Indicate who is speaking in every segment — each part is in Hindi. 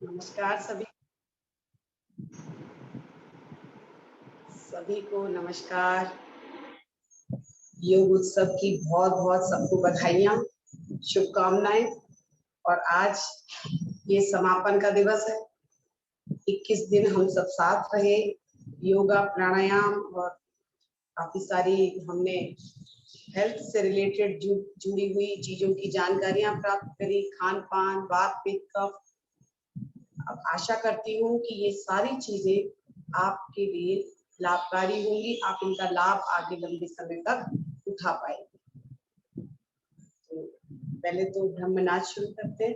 Speaker 1: नमस्कार सभी को नमस्कार। योग उत्सव की बहुत बहुत सबको बधाइयाँ, शुभकामनाएं। और आज ये समापन का दिवस है। 21 दिन हम सब साथ रहे, योगा प्राणायाम और काफी सारी हमने हेल्थ से रिलेटेड जुड़ी हुई चीजों की जानकारियां प्राप्त करी, खान पान, वात पित्त कफ। अब आशा करती हूँ कि ये सारी चीजें आपके लिए लाभकारी होंगी, आप इनका लाभ आगे लंबे समय तक उठा पाएंगे। तो पहले तो ब्रह्मनाद शुरू करते हैं।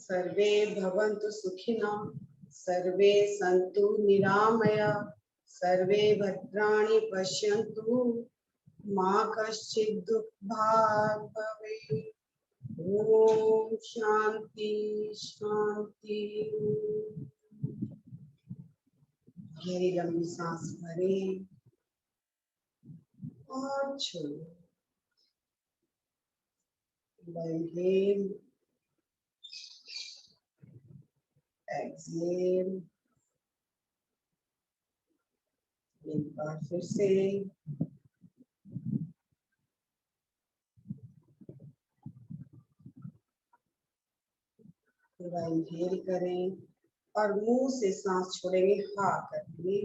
Speaker 1: सर्वे भवन्तु सुखिनः, सर्वे सन्तु निरामया, सर्वे भद्राणि पश्यन्तु, मा कश्चित् दुःखभाग् भवेत्। ओम शांति शांति। गहरी लंबी सांस भरें और छोड़ें। Inhale, exhale. एक बार फिर से पूरा इनहेल करें और मुंह से सांस छोड़ेंगे, हा करके।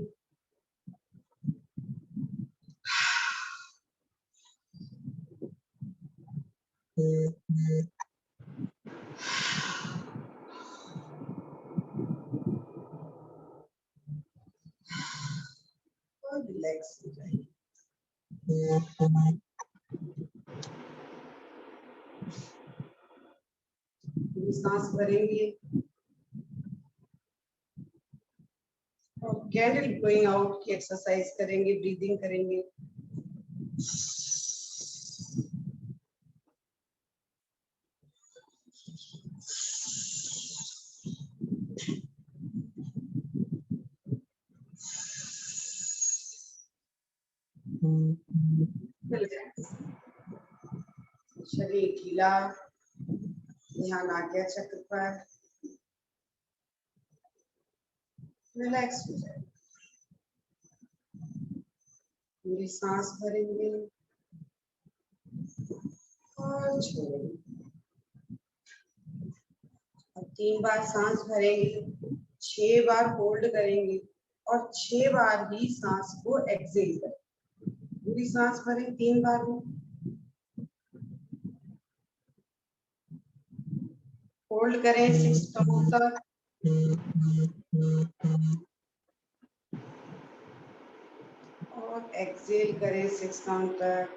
Speaker 1: और रिलैक्स हो जाइए। सांस भरेंगे और कैंडल गोइंग आउट की एक्सरसाइज करेंगे, ब्रीदिंग करेंगे। शरीर ढीला, ध्यान आज्ञा चक्र पर, रिलैक्स हो जाए। पूरी सांस भरेंगे और छोड़ेंगे। अब 3 बार सांस भरेंगे, 6 बार होल्ड करेंगे और 6 बार ही सांस को एक्सहेल करें। पूरी सांस भरें 3 बार में, होल्ड करें 6 काउंट तक और एक्सहेल करें 6 काउंट तक।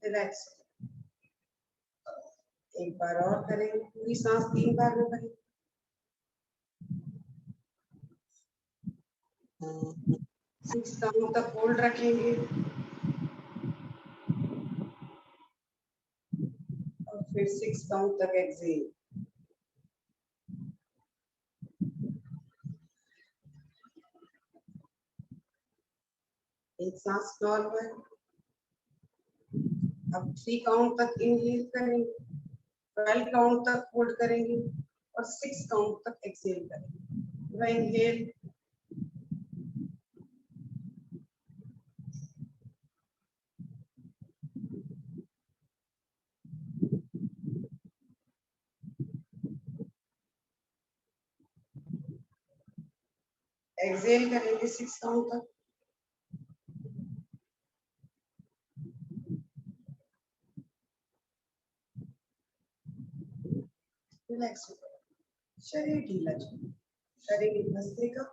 Speaker 1: रिलैक्स। एक बार और करेंगे, पूरी सांस 3 बार में भरें। 6 काउंट तक होल्ड रखेंगे और फिर 6 काउंट तक एक्सहेल। एक सांस नॉर्मल। अब 3 काउंट तक इनहेल करेंगे, 12 काउंट तक होल्ड करेंगे और 6 काउंट तक एक्सहेल करेंगे। पूरा इनहेल, एक्सहेल करेंगे 6 काउंट तक। रिलैक्स हो जाए, शरीर ढीला छोड़े, करेंगे भस्त्रिका।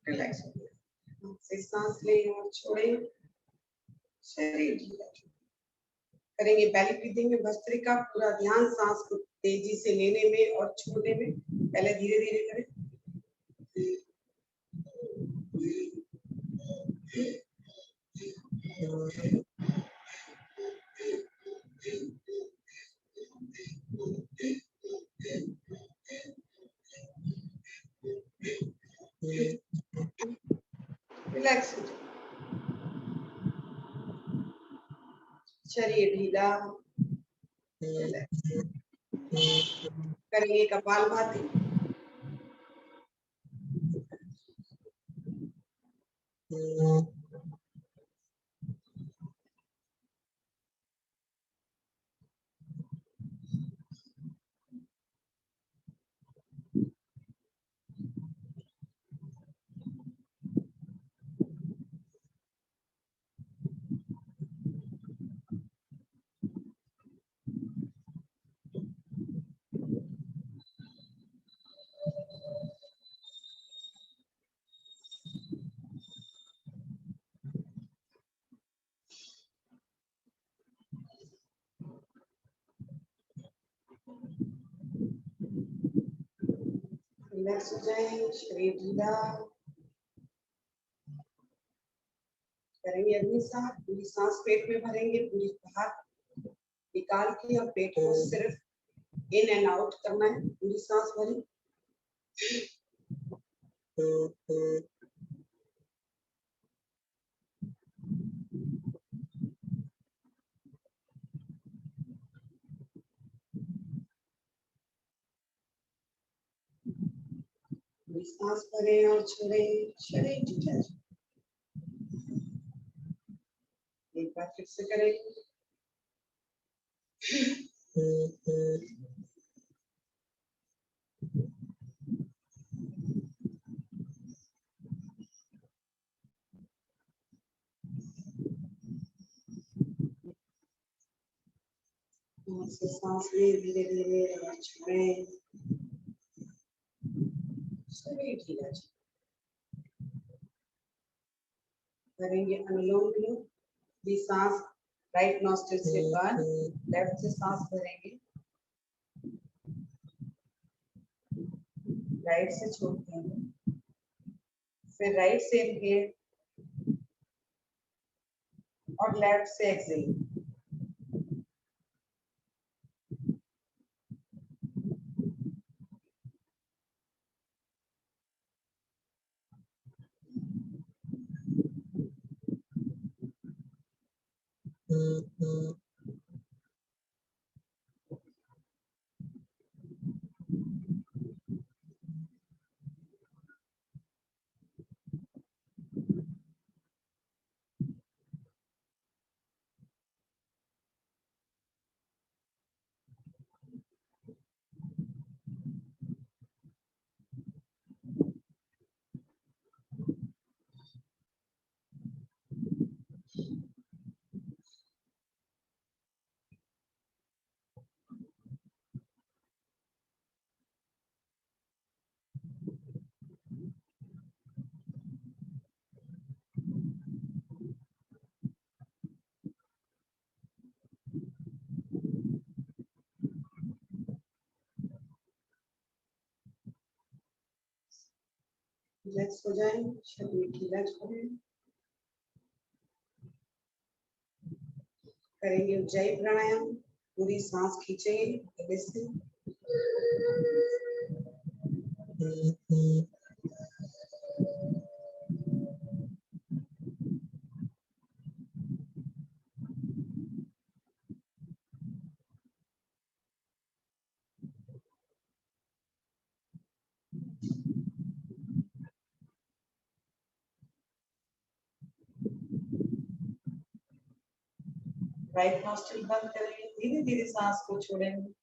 Speaker 1: रिलैक्स हो गया, से सांस लें और छोड़ें, शरीर ढीला छोड़ें। करेंगे बेली ब्रीथिंग में भस्त्रिका। पूरा ध्यान सांस को तेजी से लेने में और छोड़ने में, पहले धीरे धीरे करें। रिलैक्स हो जाए, शरीर ढीला, करेंगे कपालभाति। रिलैक्स हो जाए, शरीर ढीला। करेंगे अगली सांस, पूरी सांस पेट में भरेंगे, पूरी बाहर निकाल के और पेट को सिर्फ इन एंड आउट करना है। पूरी सांस भरी, पूरी सांस भरें और छोड़ें, शरीर ढीला। एक बार फिर से करें। से सांस लें धीरे धीरे और छोड़ें, शरीर ढीला। करेंगे अनुलोम विलोम। भी सांस राइट नॉस्ट्रिल से बाहर, लेफ्ट से सांस भरेंगे, राइट से छोड़ते हैं, फिर राइट से इनहेल और लेफ्ट से एक्सहेल। रिलैक्स हो जाए, शरीर ढीला छोड़ें। करेंगे उज्जाई प्राणायाम। पूरी सांस खींचेंगे गले से,
Speaker 2: राइट नॉस्ट्रिल बंद करेंगे, धीरे धीरे सांस को छोड़ेंगे।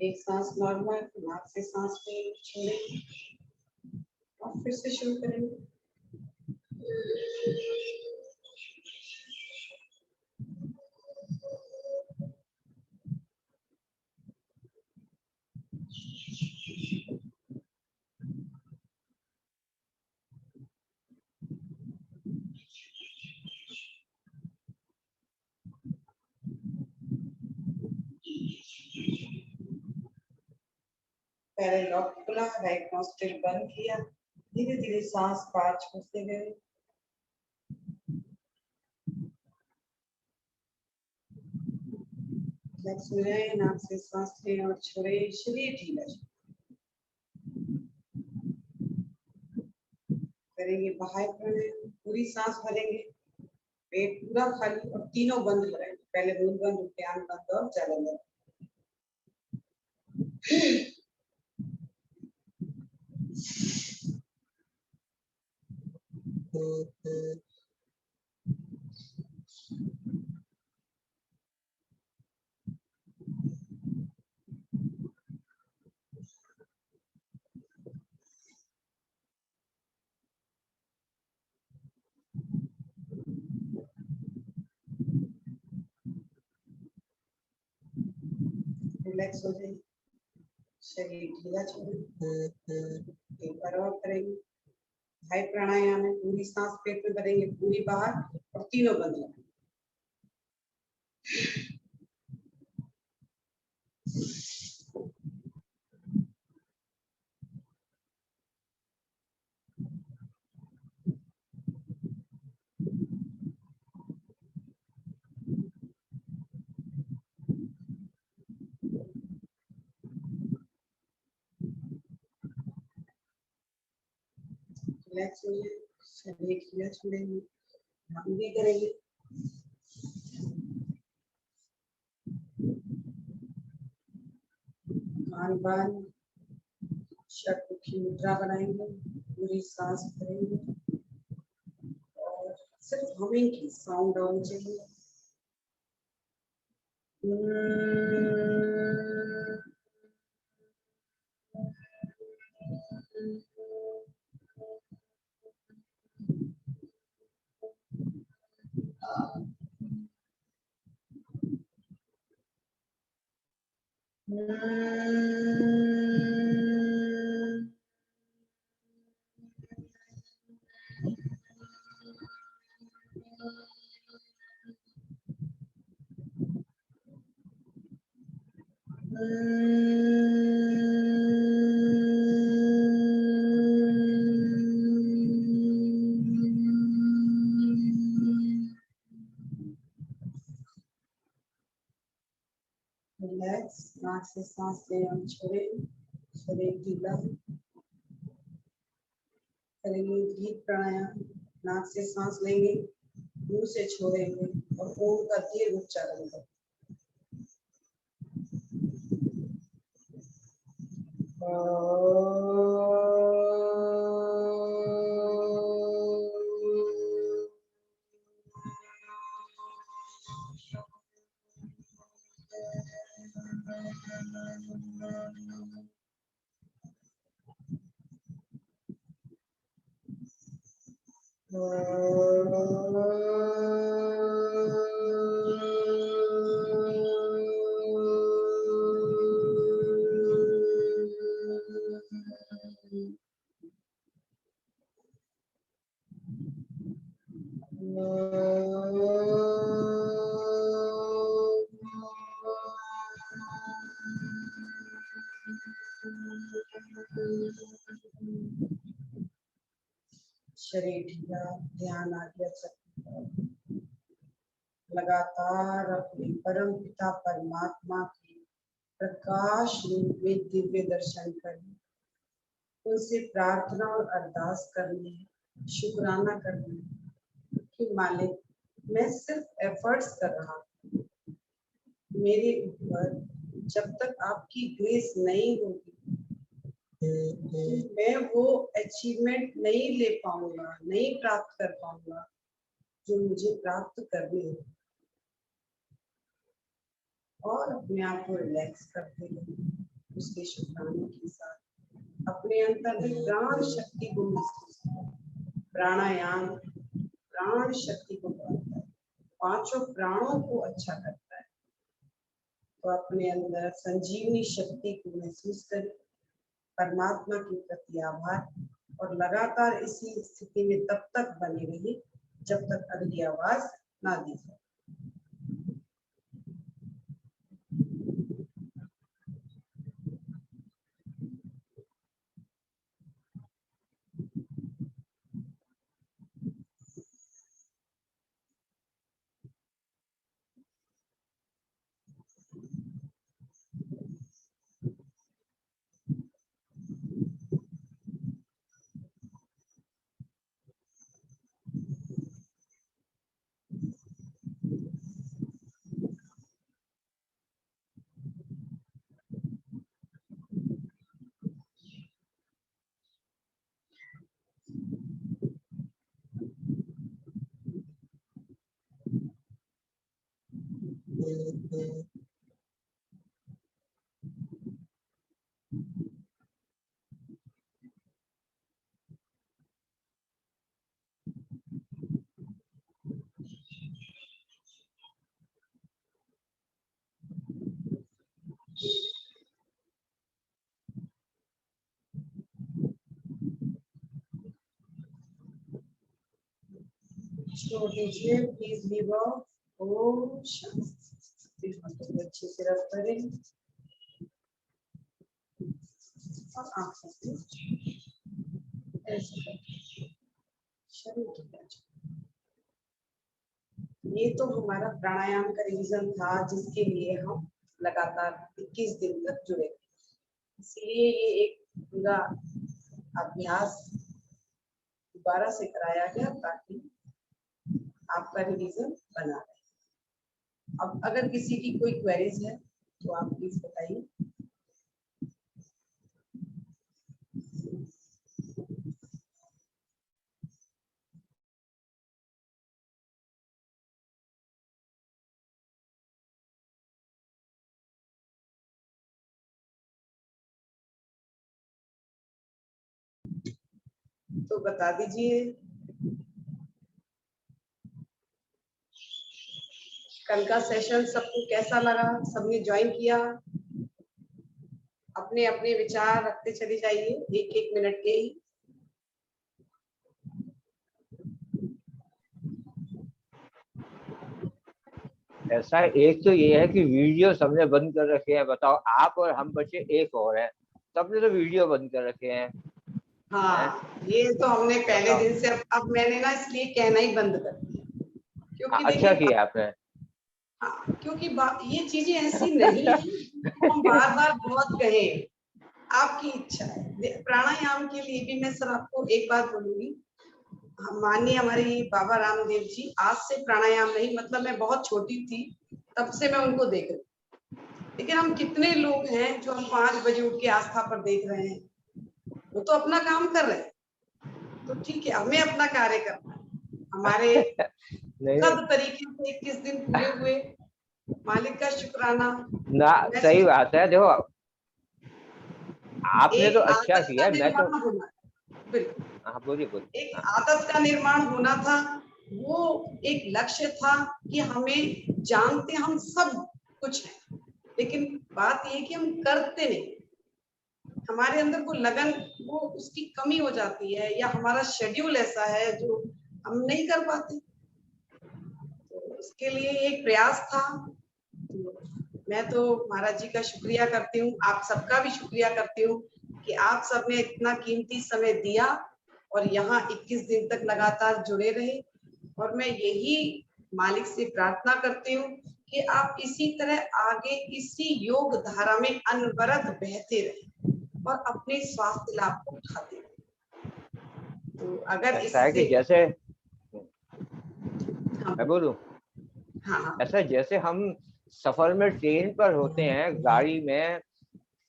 Speaker 1: एक सांस नॉर्मल, नाक से सांस छोड़ेंगे और फिर से शुरू करेंगे।
Speaker 2: पहले लॉक खुला, राइट नॉस्ट्रिल बंद किया, धीरे धीरे सांस बाहर छोड़ते गए।
Speaker 1: रिलैक्स हो जाए, नाक से सांस लें और छोड़े, शरीर ढीला करेंगे। बाहर प्राणायाम, पूरी सांस भरेंगे, पेट पूरा खाली और तीनों बंद करेंगे। पहले मुंह बंद, ध्यान बंद और चलन बंद। रिलैक्स हो जाइए, शरीर ढीला छोड़े। एक बार और करेंगे। हाई प्राणायाम है, पूरी सांस पेट में भरेंगे, पूरी बाहर और तीनों बंद करेंगे। रिलैक्स हो जाए, शरीर ढीला छोड़ेंगे, हम भी करेंगे। कान बंद, षटमुखी मुद्रा बनाएंगे, पूरी सांस भरेंगे और सिर्फ हमिंग की साउंड आनी चाहिए। रिलैक्स, नाक से सांस लें और छोड़ें, शरीर ढीला करेंगे। डीप प्राणायाम, नाक से सांस लेंगे, मुंह से छोड़ेंगे और ओम का दीर्घ उच्चारण करें। शरीर ढीला, ध्यान आगे लगातार अपने परम पिता परमात्मा के प्रकाश रूप में दिव्य दर्शन करें, उनसे प्रार्थना और अरदास करनी, शुक्राना करना कि मालिक मैं सिर्फ एफर्ट्स कर रहा हूँ, मेरे ऊपर जब तक आपकी ग्रेस नहीं होगी मैं वो अचीवमेंट नहीं ले पाऊंगा, नहीं प्राप्त कर पाऊंगा जो मुझे प्राप्त करनी है। और अपने आप को रिलैक्स करते हैं उसके शुक्राने के साथ अपने अंदर में प्राण शक्ति को महसूस करें। प्राणायाम प्राण शक्ति को बढ़ाता है, पांचों प्राणों को अच्छा करता है। तो अपने अंदर संजीवनी शक्ति को महसूस करें, परमात्मा के प्रति आभार, और लगातार इसी स्थिति में तब तक बने रहिए जब तक अगली आवाज ना दी जाए। छोड़ दीजिए, please leave of. Om Shanti. अच्छे से रख करें और आंखों को ऐसे करें, शरीर की जांच। ये तो हमारा प्राणायाम का रिवीजन था जिसके लिए हम लगातार 21 दिन तक जुड़े, इसलिए ये एक पूरा अभ्यास दोबारा से कराया गया ताकि आपका रिवीजन बना रहे। अब अगर किसी की कोई क्वेरीज है तो आप प्लीज बताइए। तो बता दीजिए। कल का सेशन सबको कैसा लगा? सबने ज्वाइन किया? अपने अपने विचार रखते चले जाइए, एक एक मिनट के ही।
Speaker 3: ऐसा एक तो ये है कि वीडियो सबने बंद कर रखे हैं। बताओ, आप और हम बच्चे एक और हैं, सबने तो वीडियो बंद कर रखे हैं।
Speaker 1: हाँ, ये तो हमने पहले दिन से। अब मैंने ना इसलिए कहना ही बंद कर दिया, क्योंकि
Speaker 3: अच्छा किया आपने।
Speaker 1: हाँ, क्योंकि ये चीजें ऐसी नहीं है हम बार बार बहुत कहें। आपकी इच्छा है। प्राणायाम के लिए भी मैं सर आपको एक बात बोलूंगी। माननीय हमारी बाबा रामदेव जी आज से प्राणायाम नहीं, मतलब मैं बहुत छोटी थी तब से मैं उनको देख रही, लेकिन हम कितने लोग हैं जो हम 5 बजे उठ के आस्था पर देख रहे हैं। वो तो अपना काम कर रहे हैं, तो ठीक है, हमें अपना कार्य करना है। हमारे सब तरीके से 21 दिन पूरे हुए, मालिक का शुक्राना
Speaker 3: ना। सही बात है। देखो, आपने तो अच्छा किया। मैं तो
Speaker 1: बिल्कुल,
Speaker 3: हाँ, बोलिए।
Speaker 1: एक आदत का निर्माण होना था, वो एक लक्ष्य था कि हमें जानते हम सब कुछ है, लेकिन बात ये कि हम करते नहीं, हमारे अंदर वो लगन, वो उसकी कमी हो जाती है, या हमारा शेड्यूल ऐसा है जो हम नहीं कर पाते। तो इसके लिए एक प्रयास था। मैं तो महाराज जी का शुक्रिया करती हूँ, आप सबका भी शुक्रिया करती हूँ कि आप सबने इतना कीमती समय दिया और यहाँ 21 दिन तक लगातार जुड़े रहे। और मैं यही मालिक से प्रार्थना करती हूँ कि आप इसी तरह आगे इसी योग धारा में अनवरत बहते रहें और अपने स्वास्थ्य लाभ को उठाते रहें। तो अगर
Speaker 3: ऐसा है कि जैसे मैं बोलूं,
Speaker 1: हाँ,
Speaker 3: ऐसा जैसे हम सफर में ट्रेन पर होते हैं, गाड़ी में,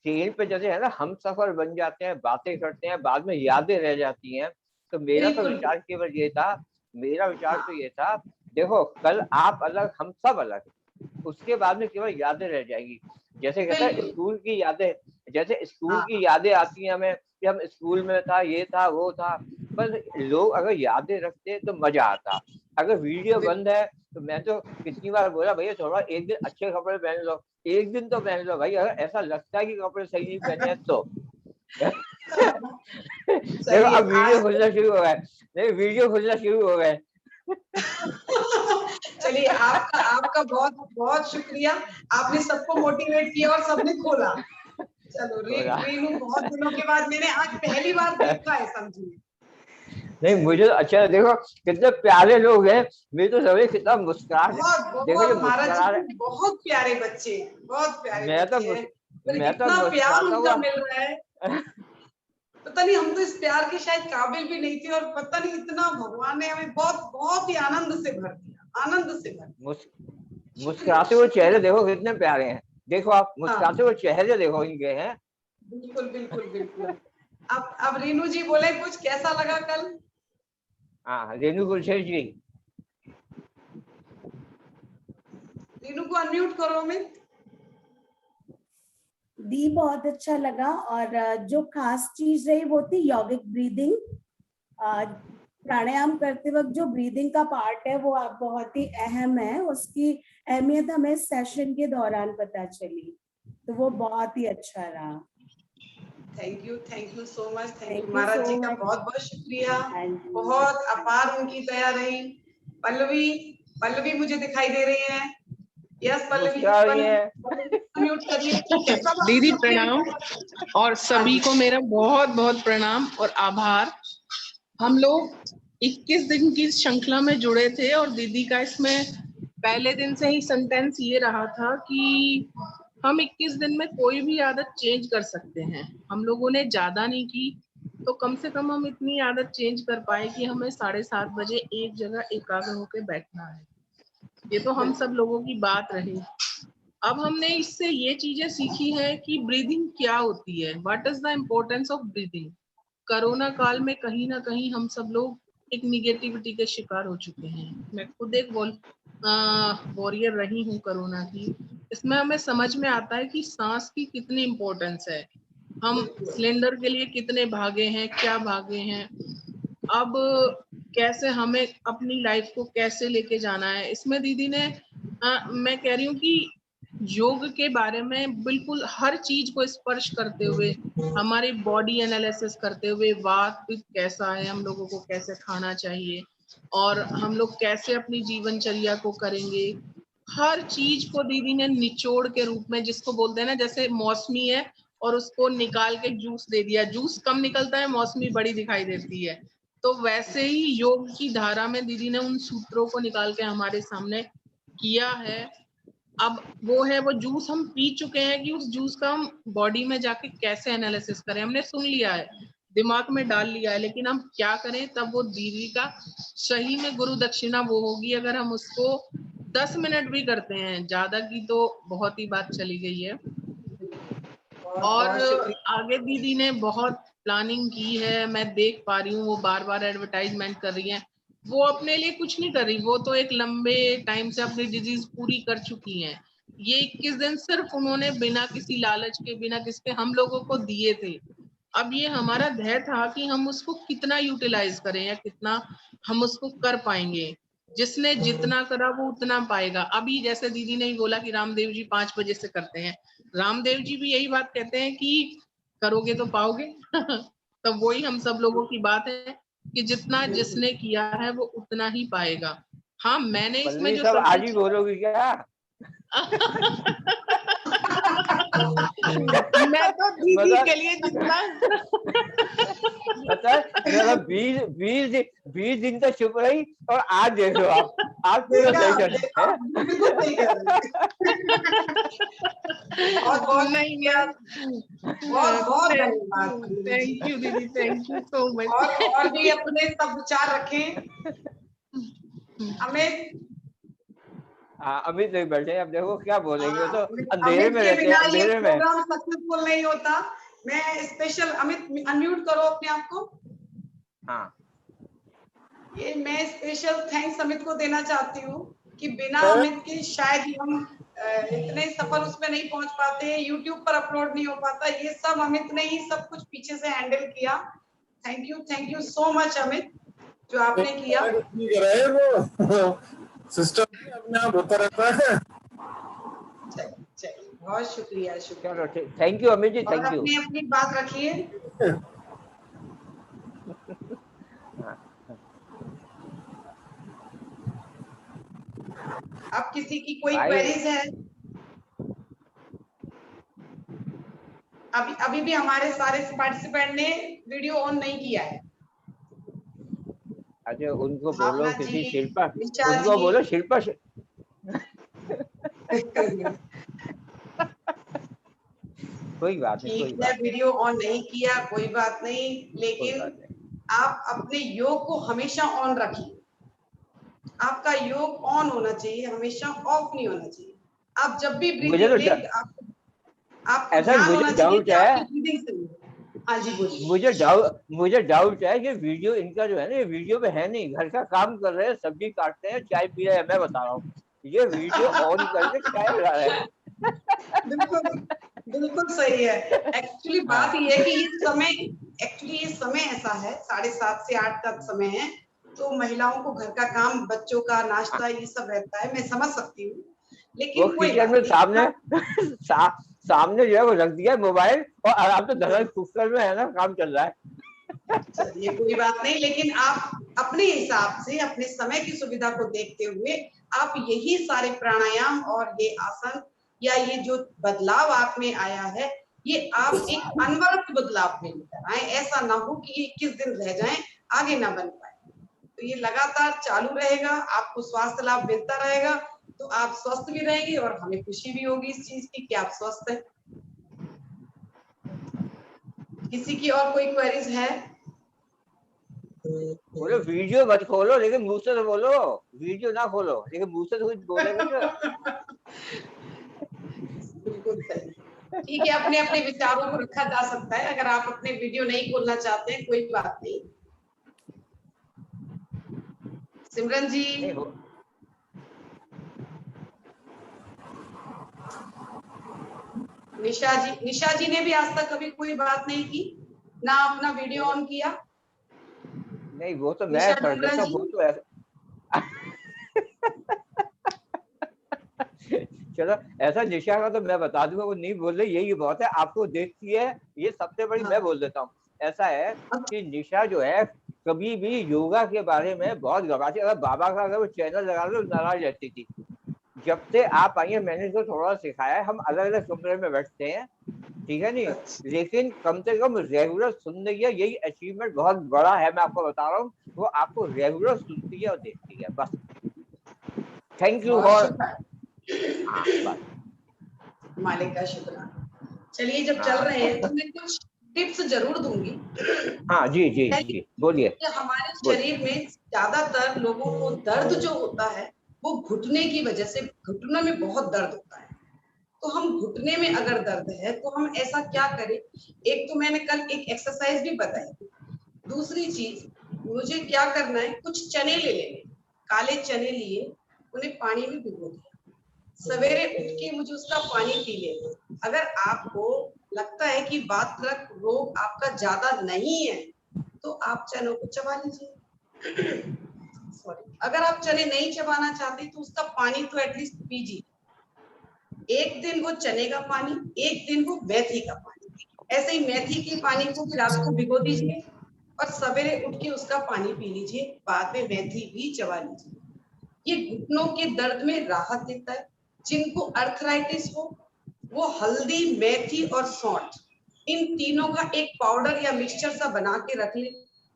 Speaker 3: ट्रेन पे जैसे है ना, हम सफर बन जाते हैं, बातें करते हैं, बाद में यादें रह जाती हैं। तो मेरा तो
Speaker 1: बिल्कुल।
Speaker 3: विचार केवल ये था, मेरा विचार
Speaker 1: हाँ,
Speaker 3: तो ये था, देखो कल आप अलग हम सब अलग, उसके बाद में केवल यादें रह जाएंगी। जैसे कहता है
Speaker 1: बिल्कुल।
Speaker 3: स्कूल की यादें, जैसे स्कूल
Speaker 1: हाँ,
Speaker 3: की यादें आती हैं हमें कि हम स्कूल में था, ये था, वो था। पर लोग अगर यादें रखते तो मजा आता। अगर वीडियो बंद है तो मैं तो कितनी बार बोला, भैया थोड़ा एक दिन अच्छे कपड़े पहन लो, एक दिन तो पहन लो भाई, अगर ऐसा लगता है कि कपड़े सही नहीं पहने हैं तो। देखो
Speaker 1: सही है
Speaker 3: अब वीडियो
Speaker 1: आज।
Speaker 3: खुलना शुरू हो गए, नहीं वीडियो खुलना शुरू हो गए।
Speaker 1: चलिए, आपका आपका बहुत बहुत शुक्रिया। आपने सबको मोटिवेट किया और सबने खोला। चलो, रीनू बहुत दिनों के बाद मैंने आज पहली बार देखा है, समझिए।
Speaker 3: नहीं मुझे तो अच्छा है, देखो कितने प्यारे लोग हैं, मेरे तो सभी कितना मुस्कुराहट है।
Speaker 1: बहुत
Speaker 3: देखो ये
Speaker 1: बहुत महाराज जी
Speaker 3: मुस्कुरा
Speaker 1: के बहुत प्यारे बच्चे, बहुत प्यारे
Speaker 3: मैं तो
Speaker 1: बच्चे हैं। पर
Speaker 3: मैं तो
Speaker 1: इतना प्यार
Speaker 3: मुस्कुराता
Speaker 1: उनका
Speaker 3: हुआ।
Speaker 1: मिल रहा है, पता नहीं, हम तो इस प्यार के शायद काबिल भी नहीं थे, और पता नहीं इतना भगवान ने हमें बहुत बहुत ही आनंद से भर दिया, आनंद से भर दिया।
Speaker 3: मुस,
Speaker 1: शुक्रिया,
Speaker 3: मुस्कुराते हुए चेहरे
Speaker 1: शुक्रिया।
Speaker 3: देखो कितने प्यारे हैं। देखो आप
Speaker 1: हाँ,
Speaker 3: मुस्कुराते हुए चेहरे देखो इनके हैं।
Speaker 1: बिल्कुल बिल्कुल बिल्कुल। अब रीनू जी बोले कुछ, कैसा लगा कल?
Speaker 3: हाँ रेणु गुलशेर जी।
Speaker 1: रीनू को अनम्यूट करो अमित।
Speaker 4: दी बहुत अच्छा लगा, और जो खास चीज रही वो थी यौगिक ब्रीदिंग। प्राणायाम करते वक्त जो ब्रीदिंग का पार्ट है वो आप बहुत ही अहम है, उसकी अहमियत हमें सेशन के दौरान पता चली, तो वो बहुत ही अच्छा रहा।
Speaker 1: Thank you so much, thank you
Speaker 4: thank you
Speaker 1: महाराज
Speaker 4: सो
Speaker 1: जी का
Speaker 4: मच।
Speaker 1: बहुत बहुत शुक्रिया।
Speaker 4: हाँ जी।
Speaker 1: बहुत अपार उनकी दया रही। पल्लवी, पल्लवी मुझे दिखाई दे रही है। यस पल्लवी जी,
Speaker 3: मुस्कुरा रही है।
Speaker 1: म्यूट करिए। कैसा लगा
Speaker 2: दीदी
Speaker 1: सबके
Speaker 2: प्रणाम,
Speaker 1: लिए?
Speaker 2: और सभी को मेरा बहुत बहुत प्रणाम और आभार। हम लोग 21 दिन की श्रृंखला में जुड़े थे, और दीदी का इसमें पहले दिन से ही सेंटेंस ये रहा था कि हम 21 दिन में कोई भी आदत चेंज कर सकते हैं। हम लोगों ने ज्यादा नहीं की, तो कम से कम हम इतनी आदत चेंज कर पाए कि हमें 7:30 बजे एक जगह एकाग्र होकर बैठना है। ये तो हम सब लोगों की बात रही। अब हमने इससे ये चीजें सीखी है कि ब्रीदिंग क्या होती है, what is the importance of breathing. Corona काल में कहीं ना कहीं हम सब लोग एक निगेटिविटी के शिकार हो चुके हैं। मैं खुद एक वॉरियर रही हूँ कोरोना की। इसमें हमें समझ में आता है कि सांस की कितनी इम्पोर्टेंस है। हम सिलेंडर के लिए कितने भागे हैं, क्या भागे हैं। अब कैसे हमें अपनी लाइफ को कैसे लेके जाना है, इसमें दीदी ने मैं कह रही हूँ कि योग के बारे में बिल्कुल हर चीज को स्पर्श करते हुए, हमारी बॉडी एनालिसिस करते हुए, वात पित्त कैसा है, हम लोगों को कैसे खाना चाहिए, और हम लोग कैसे अपनी जीवनचर्या को करेंगे, हर चीज को दीदी ने निचोड़ के रूप में, जिसको बोलते हैं ना, जैसे मौसमी है और उसको निकाल के जूस दे दिया, जूस कम निकलता है, मौसमी बड़ी दिखाई देती है। तो वैसे ही योग की धारा में दीदी ने उन सूत्रों को निकाल के हमारे सामने किया है। अब वो है, वो जूस हम पी चुके हैं कि उस जूस का हम बॉडी में जाके कैसे एनालिसिस करें, हमने सुन लिया है, दिमाग में डाल लिया है, लेकिन हम क्या करें। तब वो दीदी का सही में गुरु दक्षिणा वो होगी अगर हम उसको 10 मिनट भी करते हैं, ज्यादा की तो बहुत ही बात चली गई है।
Speaker 1: बहुत
Speaker 2: और
Speaker 1: बहुत शुक्रिया।
Speaker 2: आगे दीदी ने बहुत प्लानिंग की है, मैं देख पा रही हूँ, वो बार बार एडवर्टाइजमेंट कर रही हैं। वो अपने लिए कुछ नहीं कर रही, वो तो एक लंबे टाइम से अपनी डिजीज पूरी कर चुकी हैं। ये 21 दिन सिर्फ उन्होंने बिना किसी लालच के, बिना किसके, हम लोगों को दिए थे। अब ये हमारा ध्येय था कि हम उसको कितना यूटिलाइज करें या कितना हम उसको कर पाएंगे। जिसने जितना करा वो उतना पाएगा। अभी जैसे दीदी ने ही बोला कि रामदेव जी 5 बजे से करते हैं, रामदेव जी भी यही बात कहते हैं कि करोगे तो पाओगे। तो वही हम सब लोगों की बात है कि जितना जिसने किया है वो उतना ही पाएगा। हाँ, मैंने इसमें
Speaker 3: पल्लवी
Speaker 2: जो
Speaker 3: सब
Speaker 2: सबसे
Speaker 3: आज ही बोलोगी क्या?
Speaker 2: मैं तो दीदी
Speaker 3: मतलब
Speaker 2: के लिए जितना
Speaker 3: पता है, मेरा 20 दिन तो चुप रही, और आज देख लो आप, आज पूरा
Speaker 1: देखा,
Speaker 3: सेशन
Speaker 1: देखा,
Speaker 3: है।
Speaker 1: बिल्कुल सही कह रहे हैं। बहुत बहुत
Speaker 2: नहीं
Speaker 1: शुक्रिया, बहुत बहुत धन्यवाद पल्लवी जी।
Speaker 2: थैंक यू दीदी, थैंक यू सो मच।
Speaker 1: और भी अपने सब विचार रखें। अमित,
Speaker 3: अमित नहीं बैठे, अब देखो क्या बोलेंगे, वो तो अंधेरे
Speaker 1: अमित
Speaker 3: में
Speaker 1: के
Speaker 3: रहते हैं,
Speaker 1: बिना ये
Speaker 3: अंधेरे में।
Speaker 1: प्रोग्राम सक्सेसफुल नहीं होता। मैं स्पेशल, अमित अनम्यूट करो अपने आप को।
Speaker 3: हाँ,
Speaker 1: ये मैं स्पेशल थैंक्स अमित को देना चाहती हूँ कि बिना अमित के शायद ही हम इतने सफल उसमें नहीं पहुंच पाते, यूट्यूब पर अपलोड नहीं हो पाता। ये सब अमित ने ही सब कुछ पीछे से हैंडल किया। Thank you so much Amit, जो आपने किया।
Speaker 5: वो सिस्टम अपने आप होता रहता है।
Speaker 1: चलिए बहुत शुक्रिया
Speaker 3: चलो थैंक यू अमित जी,
Speaker 1: और
Speaker 3: थैंक यू।
Speaker 1: अपनी अपनी बात रखिए। अब किसी की कोई क्वेरीज है? अभी भी हमारे सारे पार्टिसिपेंट ने वीडियो ऑन नहीं किया है।
Speaker 3: अच्छा, उनको बोलो
Speaker 1: भावना
Speaker 3: किसी
Speaker 1: जी,
Speaker 3: शिल्पा,
Speaker 1: निशा
Speaker 3: उनको
Speaker 1: जी।
Speaker 3: बोलो शिल्पा कोई बात नहीं, कोई
Speaker 1: ठीक है,
Speaker 3: बात नहीं,
Speaker 1: वीडियो ऑन नहीं किया, कोई बात नहीं,
Speaker 3: कोई
Speaker 1: लेकिन
Speaker 3: बात नहीं।
Speaker 1: आप अपने योग को हमेशा ऑन रखिए। आपका योग ऑन होना चाहिए, हमेशा ऑफ नहीं होना चाहिए। आप जब भी
Speaker 3: मुझे
Speaker 1: ब्रीदिंग
Speaker 3: तो
Speaker 1: लें, आपको
Speaker 3: ऐसा
Speaker 1: ध्यान होना
Speaker 3: मुझे
Speaker 1: चाहिए
Speaker 3: डाउट
Speaker 1: कि
Speaker 3: है,
Speaker 1: आपकी ब्रीदिंग सही है। हाँ जी बोलिए।
Speaker 3: मुझे डाउट है कि वीडियो इनका जो है ना, ये वीडियो में है नहीं, घर का काम कर रहे हैं, सब्जी काटते हैं, चाय पी रहे हैं, मैं बता रहा हूँ, ये वीडियो ऑन करके चाय बना रहे हैं।
Speaker 1: बिल्कुल बिल्कुल सही है। एक्चुअली बात ये है कि ये समय ऐसा है, 7:30 से 8 तक समय है, तो महिलाओं को घर का काम, बच्चों का नाश्ता, ये सब रहता है, मैं समझ सकती हूँ,
Speaker 3: वो
Speaker 1: लेकिन कोई
Speaker 3: किचन
Speaker 1: बात
Speaker 3: में
Speaker 1: नहीं।
Speaker 3: सामने जो है वो रख दिया मोबाइल, और आराम से धरल कुकर में है ना, काम चल रहा है।
Speaker 1: चलिए कोई बात नहीं, लेकिन आप अपने हिसाब से, अपने समय की सुविधा को देखते हुए आप यही सारे प्राणायाम और ये आसन या ये जो बदलाव आप में आया है, ये आप एक अनवरत बदलाव में लेकर आए। ऐसा ना हो कि ये 21 दिन रह जाएं, आगे ना बन पाए। तो ये लगातार चालू रहेगा, आपको स्वास्थ्य लाभ मिलता रहेगा, तो आप स्वस्थ भी रहेंगे और हमें खुशी भी होगी इस चीज की कि आप स्वस्थ हैं। किसी की और कोई क्वेरीज है?
Speaker 3: बोलो वीडियो मत खोलो, लेकिन मुंह से तो बोलो, वीडियो ना खोलो लेकिन मुंह से तो कुछ बोलेगा तो।
Speaker 1: बिल्कुल सही। ठीक है, अपने अपने विचारों को रखा जा सकता है। अगर आप अपने वीडियो नहीं खोलना चाहते हैं, कोई बात नहीं। सिमरन जी, निशा जी ने भी आज तक कभी कोई बात नहीं की, ना अपना वीडियो ऑन किया।
Speaker 3: नहीं, वो तो मैं
Speaker 1: निशा
Speaker 3: कर
Speaker 1: डोगरा
Speaker 3: देता हूँ,
Speaker 1: जी,
Speaker 3: वो तो ऐसा चलो, ऐसा निशा का तो मैं बता दूंगा, वो नहीं बोल रही, यही बहुत है, आपको देखती है, ये सबसे बड़ी।
Speaker 1: हाँ।
Speaker 3: मैं बोल देता हूँ, ऐसा है कि निशा जो है कभी भी योगा के बारे में बहुत घबराती, अगर बाबा का अगर वो चैनल लगा लो नाराज रहती थी। जब से आप आई है, मैंने इसको थोड़ा सिखाया है, हम अलग अलग कमरे में बैठते हैं, ठीक है नहीं, लेकिन कम से कम रेगुलर सुन रही है, यही अचीवमेंट बहुत बड़ा है, मैं आपको बता रहा हूँ। वो आपको रेगुलर सुनती है और देखती है, बस। थैंक यू फॉर, हाँ बस,
Speaker 1: मालिक का शुक्र। चलिए, जब चल
Speaker 3: हाँ
Speaker 1: रहे हैं तो मैं कुछ टिप्स जरूर दूंगी।
Speaker 3: हाँ, जी जी जी, बोलिए।
Speaker 1: कि हमारे शरीर में ज्यादातर लोगों को दर्द जो होता है, वो घुटने की वजह से, घुटनों में बहुत दर्द होता है। तो हम घुटने में अगर दर्द है तो हम ऐसा क्या करें? एक तो मैंने कल एक एक्सरसाइज भी बताई। दूसरी चीज, मुझे क्या करना है, कुछ चने ले लेने, काले चने लिए, उन्हें पानी में भिगो दिया, सवेरे उठ के मुझे उसका पानी पी लेना। अगर आपको लगता है कि वातरक रोग आपका ज्यादा नहीं है, तो आप चनों को चबा लीजिए। सॉरी, अगर आप चने नहीं चबाना चाहते तो उसका पानी तो एटलीस्ट पीजिए। एक दिन वो चने का पानी, एक दिन वो मेथी का पानी। ऐसे ही मेथी के पानी को भी रात को भिगो दीजिए और सवेरे उठ के उसका पानी पी लीजिए, बाद में मेथी भी चबा लीजिए। ये घुटनों के दर्द में राहत देता है। जिनको अर्थराइटिस हो, वो हल्दी, मेथी और सौंठ, इन तीनों का एक पाउडर या मिक्सचर सा बना के रख ले।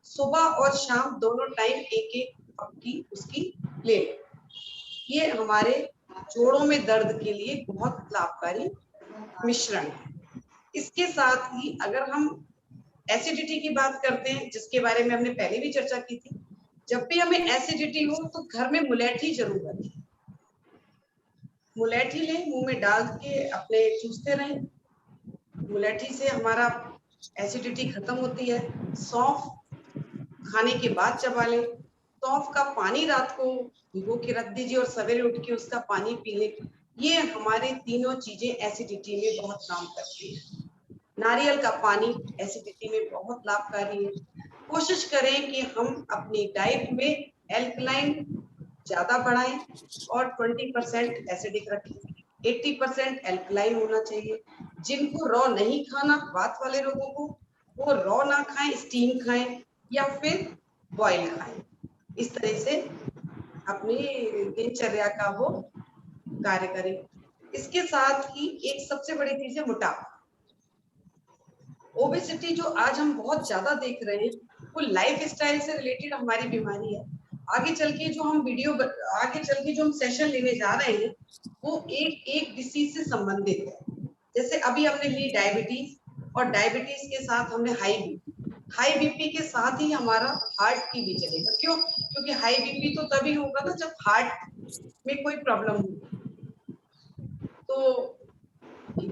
Speaker 1: सुबह और शाम दोनों टाइम एक एक पक्की उसकी ले ले। ये हमारे जोड़ों में दर्द के लिए बहुत लाभकारी मिश्रण है। इसके साथ ही अगर हम एसिडिटी की बात करते हैं, जिसके बारे में हमने पहले भी चर्चा की थी, जब भी हमें एसिडिटी हो तो घर में मुलेठी जरूर रखें। मुलेठी लें, मुंह में डाल के अपने चूसते रहें। मुलेठी से हमारा एसिडिटी खत्म होती है। सौंफ खाने के बाद चबा लें। सौंफ का पानी रात को भिगो के रख दीजिए और सवेरे उठ के उसका पानी पी लें। ये हमारे तीनों चीजें एसिडिटी में बहुत काम करती है। नारियल का पानी एसिडिटी में बहुत लाभकारी है। कोशिश करें कि हम अपनी डाइट में एल्कलाइन ज्यादा बढ़ाएं और 20% एसिडिक रखें। 80% एल्कलाइन होना चाहिए। जिनको रॉ नहीं खाना, वात वाले लोगों को, वो रॉ ना खाएं, स्टीम खाएं या फिर बॉयल खाएं। इस तरह से अपनी दिनचर्या का वो कार्य करें। इसके साथ ही एक सबसे बड़ी चीज है मोटापा। ओबेसिटी जो आज हम बहुत ज्यादा देख रहे हैं, वो लाइफ स्टाइल से रिलेटेड हमारी बीमारी है। आगे चल के जो हम सेशन लेने जा रहे हैं, वो एक डिसीज से संबंधित है। जैसे अभी हमने ली डायबिटीज, और डायबिटीज के साथ हमने हाई बीपी के साथ ही हमारा हार्ट की भी चलेगा। क्यों? क्योंकि हाई बीपी तो तभी होगा ना जब हार्ट में कोई प्रॉब्लम होगी। तो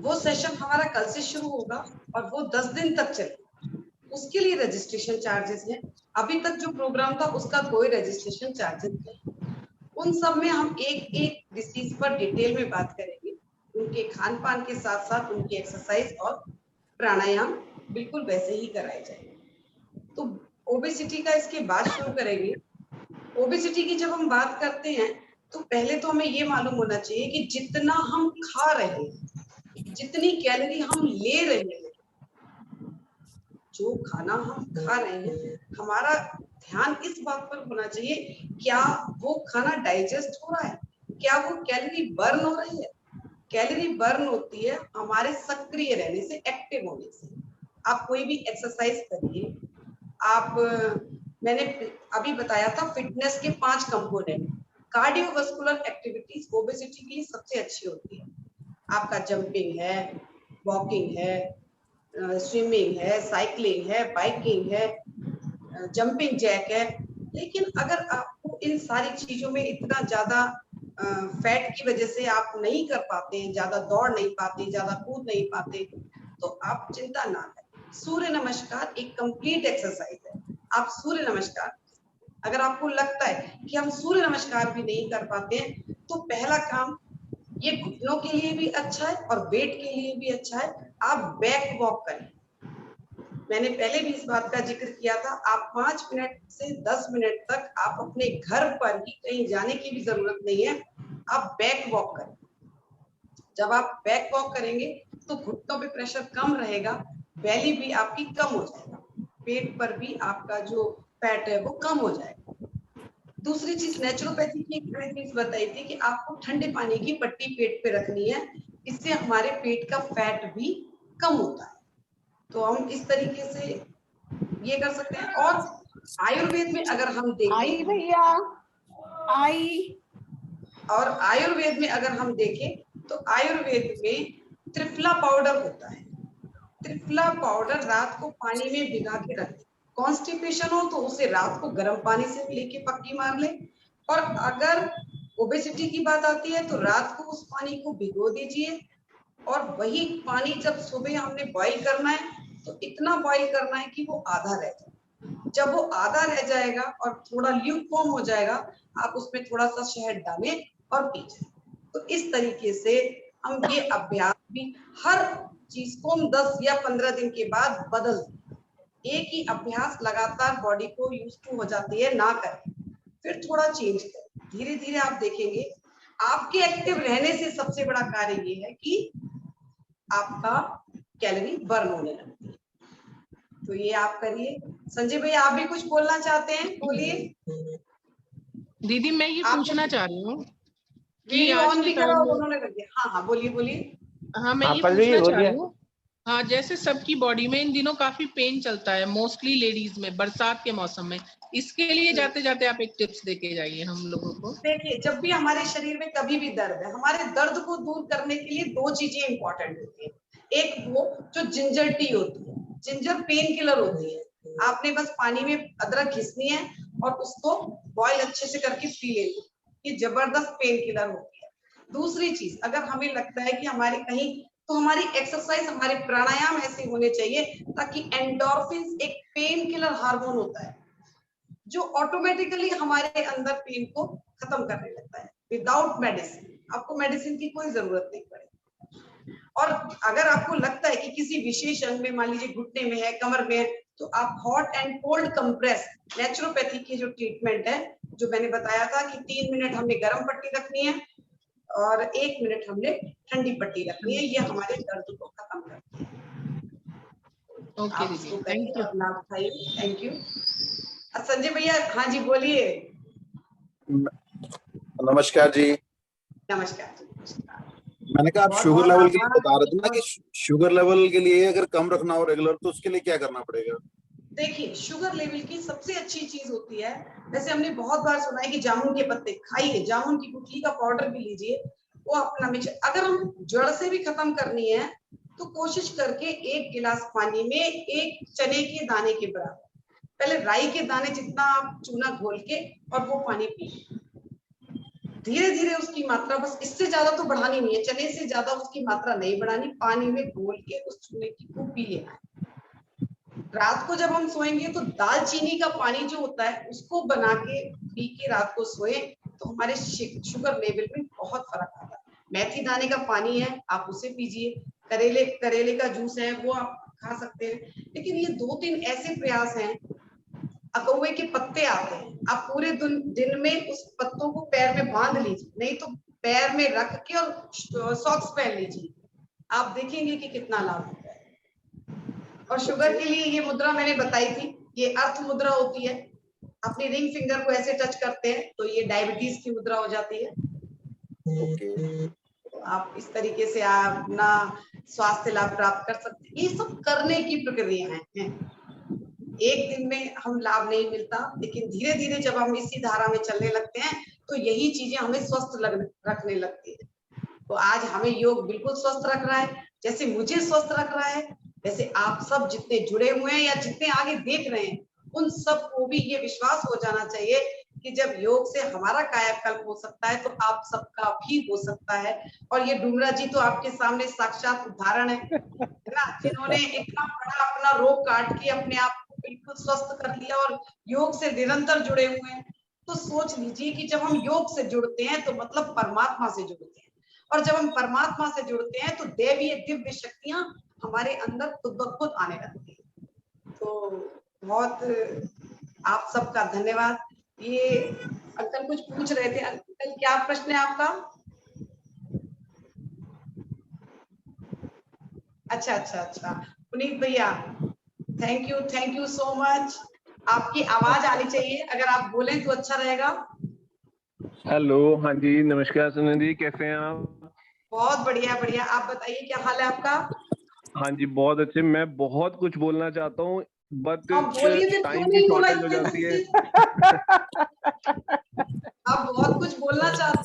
Speaker 1: वो सेशन हमारा कल से शुरू होगा और वो 10 दिन तक चलेगा। उसके लिए रजिस्ट्रेशन चार्जेस हैं। अभी तक जो प्रोग्राम था उसका कोई रजिस्ट्रेशन चार्जेस नहीं। उन सब में हम एक डिसीज पर डिटेल में बात करेंगे। उनके खान पान के साथ साथ उनकी एक्सरसाइज और प्राणायाम बिल्कुल वैसे ही कराए जाएंगे। तो ओबेसिटी का इसके बाद शुरू करेंगे। ओबेसिटी की जब हम बात करते हैं तो पहले तो हमें ये मालूम होना चाहिए कि जितना हम खा रहे हैं, जितनी कैलोरी हम ले रहे हैं, जो खाना हम खा रहे हैं, हमारा ध्यान इस बात पर होना चाहिए, क्या वो खाना डाइजेस्ट हो रहा है, क्या वो कैलोरी बर्न हो रही है। कैलोरी बर्न होती है हमारे सक्रिय रहने से, एक्टिव होने से। आप कोई भी एक्सरसाइज करिए, मैंने अभी बताया था फिटनेस के 5 कंपोनेंट। कार्डियोवास्कुलर एक्टिविटीज ओबेसिटी के लिए सबसे अच्छी होती है। आपका जंपिंग है, वॉकिंग है, स्विमिंग है, साइकिलिंग है, बाइकिंग है, जंपिंग जैक है। लेकिन अगर आपको इन सारी चीजों में इतना ज्यादा फैट की वजह से आप नहीं कर पाते हैं, ज्यादा दौड़ नहीं पाते, ज्यादा कूद नहीं पाते, तो आप चिंता ना करें। सूर्य नमस्कार एक कंप्लीट एक्सरसाइज है। आप सूर्य नमस्कार, अगर आपको लगता है कि हम सूर्य नमस्कार भी नहीं कर पाते हैं, तो पहला काम, ये घुटनों के लिए भी अच्छा है और वेट के लिए भी अच्छा है, आप बैक वॉक करें। मैंने पहले भी इस बात का जिक्र किया था। आप 5 मिनट से 10 मिनट तक आप अपने घर पर ही, कहीं जाने की भी जरूरत नहीं है, आप बैक वॉक करें। जब आप बैक वॉक करेंगे तो घुटनों पे प्रेशर कम रहेगा, बैली भी आपकी कम हो जाएगा, पेट पर भी आपका जो फैट है वो कम हो जाएगा। दूसरी चीज, नेचुरोपैथी की एक चीज बताई थी कि आपको ठंडे पानी की पट्टी पेट पे रखनी है, इससे हमारे पेट का फैट भी कम होता है। तो हम इस तरीके से ये कर सकते हैं। और आयुर्वेद में अगर हम देखें,
Speaker 4: भैया
Speaker 1: और आयुर्वेद में अगर हम देखें तो आयुर्वेद में त्रिफला पाउडर होता है। त्रिफला पाउडर रात को पानी में भिगा के रखें। कॉन्स्टिपेशन हो तो उसे रात को गर्म पानी से लेके पक्की मार ले। और अगर ओबेसिटी की बात आती है तो रात को उस पानी को भिगो दीजिए, और वही पानी जब सुबह हमने बॉईल करना है तो इतना बॉईल करना है कि वो आधा रह जाए। जब वो आधा रह जाएगा और थोड़ा ल्यूकवार्म हो जाएगा, आप उसमें थोड़ा सा शहद डालें और पीजिए। तो इस तरीके से हम ये अभ्यास भी, हर चीज को हम 10 या 15 दिन के बाद बदल दें। एक ही अभ्यास लगातार बॉडी को यूज टू हो जाती है, ना करें, फिर थोड़ा चेंज करें। धीरे धीरे आप देखेंगे आपके एक्टिव रहने से सबसे बड़ा कार्य ये है कि आपका कैलोरी बर्न होने लगती है। तो ये आप करिए। संजय भैया, आप भी कुछ बोलना चाहते हैं, बोलिए।
Speaker 2: दीदी मैं ये पूछना चाह रही हूँ कि
Speaker 1: वीडियो
Speaker 2: आज
Speaker 1: ऑन
Speaker 2: के
Speaker 1: भी करो,
Speaker 2: टाइम में,
Speaker 1: उन्होंने कर दिया। हाँ हाँ, बोलिए बोलिए।
Speaker 2: हाँ मैं ये
Speaker 3: पल्लवी
Speaker 2: पूछना चाह
Speaker 3: बोलिए।
Speaker 2: रही हूँ, हाँ जैसे सबकी बॉडी में इन दिनों काफी पेन चलता है, मोस्टली लेडीज में, बरसात के मौसम में। इसके लिए जाते जाते आप एक टिप्स देके जाइए हम लोगों को।
Speaker 1: देखिए, जब भी हमारे शरीर में कभी भी दर्द है, हमारे दर्द को दूर करने के लिए 2 चीजें इंपॉर्टेंट होती है। एक वो जो जिंजर टी होती है, जिंजर पेन किलर होती है। आपने बस पानी में अदरक घिसनी है और उसको बॉईल अच्छे से करके पी लेनी, ये जबरदस्त पेन किलर होती है। दूसरी चीज, अगर हमें लगता है कि हमारे कहीं, तो हमारी एक्सरसाइज, हमारे प्राणायाम ऐसे होने चाहिए ताकि एंडोर्फिन एक पेन किलर हार्मोन होता है जो ऑटोमेटिकली हमारे अंदर पेन को खत्म करने लगता है विदाउट मेडिसिन। आपको मेडिसिन की कोई जरूरत नहीं पड़ेगी। और अगर आपको लगता है कि किसी विशेष अंग में, मान लीजिए घुटने में है, कमर में है, तो आप hot and cold compress, naturopathy की जो ट्रीटमेंट है, जो मैंने बताया था कि 3 मिनट हमने गर्म पट्टी रखनी है और 1 मिनट हमने ठंडी पट्टी रखनी है, ये हमारे दर्द को खत्म करती है।
Speaker 2: ओके
Speaker 1: आप
Speaker 2: दीदी,
Speaker 1: इसको
Speaker 2: थैंक
Speaker 1: करिए
Speaker 2: यू।
Speaker 1: और लाभ उठाइए। Thank you. संजय भैया, हाँ जी बोलिए।
Speaker 5: नमस्कार जी।
Speaker 1: नमस्कार जी, नमस्कार।
Speaker 5: मैंने कहा आप
Speaker 1: बहुत
Speaker 5: शुगर
Speaker 1: बहुत
Speaker 5: लेवल के लिए
Speaker 1: आभार।
Speaker 5: बता रहे थे ना कि शुगर लेवल के लिए अगर कम रखना हो रेगुलर, तो उसके लिए क्या करना पड़ेगा?
Speaker 1: देखिए, शुगर लेवल की सबसे अच्छी चीज होती है, जैसे हमने बहुत बार सुना है कि जामुन के पत्ते खाइए, जामुन की गुठली का पाउडर भी लीजिए, वो अपना मिक्स। अगर हम जड़ से भी खत्म करनी है तो कोशिश करके 1 गिलास पानी में 1 चने के दाने के बराबर, पहले राई के दाने जितना आप चूना घोल के और वो पानी पिए। धीरे धीरे उसकी मात्रा, बस इससे ज्यादा तो बढ़ानी नहीं है, चने से ज्यादा उसकी मात्रा नहीं बढ़ानी, पानी में घोल के उस चूने की खूब पी लेना है। रात को जब हम सोएंगे तो दालचीनी का पानी जो होता है उसको बना के पी के रात को सोए तो हमारे शुगर लेवल में बहुत फर्क आता है। मेथी दाने का पानी है, आप उसे पीजिए। करेले का जूस है, वो आप खा सकते हैं। लेकिन ये 2-3 ऐसे प्रयास हैं। अकौवे के पत्ते आते हैं, आप पूरे दिन में उस पत्तों को पैर में बांध लीजिए, नहीं तो पैर में रख के और सॉक्स पहन लीजिए, आप देखेंगे कि कितना लाभ होता है। और शुगर के लिए ये मुद्रा मैंने बताई थी, ये अर्थ मुद्रा होती है। अपनी रिंग फिंगर को ऐसे टच करते हैं तो ये डायबिटीज की मुद्रा हो जाती है। तो आप इस तरीके से आप अपना स्वास्थ्य लाभ प्राप्त कर सकते हैं। ये सब करने की प्रक्रिया है, एक दिन में हम लाभ नहीं मिलता, लेकिन धीरे धीरे जब हम इसी धारा में चलने लगते हैं तो यही चीजें हमें स्वस्थ रखने लगती है। तो आज हमें योग बिल्कुल स्वस्थ रख रहा है, जैसे मुझे स्वस्थ रख रहा है, वैसे आप सब जितने जुड़े हुए हैं या जितने आगे देख रहे हैं, उन सबको भी ये विश्वास हो जाना चाहिए कि जब योग से हमारा कायाकल्प हो सकता है तो आप सबका भी हो सकता है। और ये डूमरा जी तो आपके सामने साक्षात उदाहरण है ना, जिन्होंने इतना बड़ा अपना रोग काट के अपने आप को बिल्कुल स्वस्थ कर लिया और योग से निरंतर जुड़े हुए हैं। तो सोच लीजिए कि जब हम योग से जुड़ते हैं तो मतलब परमात्मा से जुड़ते हैं, और जब हम परमात्मा से जुड़ते हैं तो दैवीय दिव्य शक्तियां हमारे अंदर खुद ब खुद आने लगती है। तो बहुत आप सबका धन्यवाद। ये अंकल कुछ पूछ रहे थे, अंकल क्या प्रश्न है आपका? अच्छा, पुनीत भैया, थैंक यू सो मच। आपकी आवाज आनी चाहिए, अगर आप बोलें तो अच्छा रहेगा।
Speaker 6: हेलो, हाँ जी, नमस्कार सुनील जी, कैसे हैं आप?
Speaker 1: बहुत बढ़िया बढ़िया, आप बताइए क्या हाल है आपका?
Speaker 6: हाँ जी, बहुत अच्छे। मैं बहुत कुछ बोलना चाहता हूँ बट
Speaker 1: आप बोलिए, फिर क्यों
Speaker 6: टाइम की
Speaker 1: नहीं बोला
Speaker 6: शॉर्टेज हो
Speaker 1: इतने
Speaker 6: जाती है।
Speaker 1: आप बहुत कुछ बोलना चाहते